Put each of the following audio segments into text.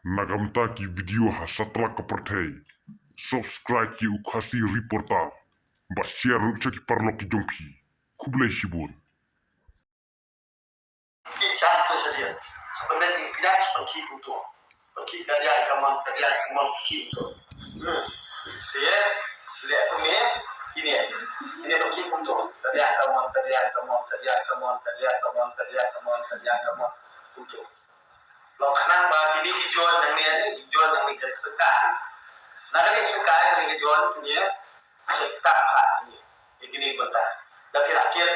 Nagamta ki video ha satra kaperthei. Subscribe ki ukasi reporta. Ba share rukcha ki parlo ki jongki. Kublai shibun. Ki chance saja. Sebenarnya tidak seperti itu. Seperti kalian kaman itu. Dia lihat ini bagi untuk kalian kaman untuk. Lo kenang ba ini dijual yang ni sekarang. Nah ini sekarang yang dijual ni cetak ini. Ini betul. Dan akhir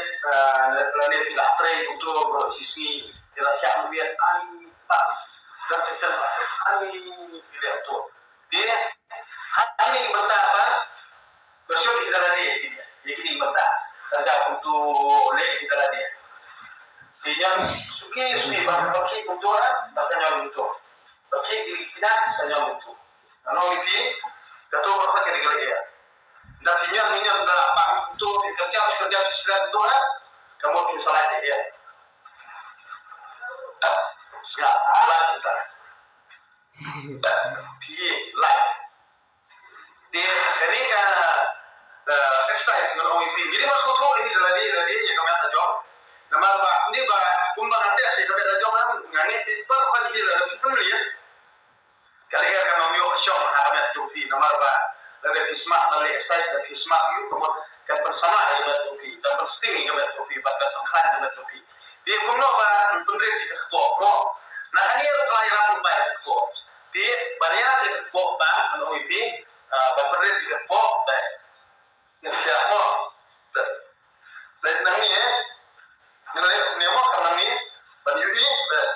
lalu pilih tray untuk sisi rakyat membiar ani pak dan kita ani pilih tu. Dia hari ini betul apa? Bersyukur kita tadi. Ini betul. Kerja untuk oleh kita tadi. Sehingga suki bagi untuk bahkan untuk bagi kita saja untuk. Kalau ini kata orang kita kerja. Dan minyak apa untuk kerja istilah itu kamu misalnya dia. Siapa kita? Pilih live. Dia ini kan exercise kalau ini. Jadi maksud tu ini lagi yang kami ada job. Nama ini kumpulan nanti asyik kami ada job kan. Yang ini apa ini lagi pembelian. Kalau kami mau show kami ada job ini. Nama lagi smart lagi exercise lagi smart itu kemudian kan bersama dengan topi dan bersting dengan topi pada tempat dengan topi. Dia kuno bener di ketua. Nah ini kelahiran baik ketua. Dia banyak di ketua bang kalau ini bener di ketua baik. Yang tidak mau. Dan nanti ni mau kan nanti banyak ini baik.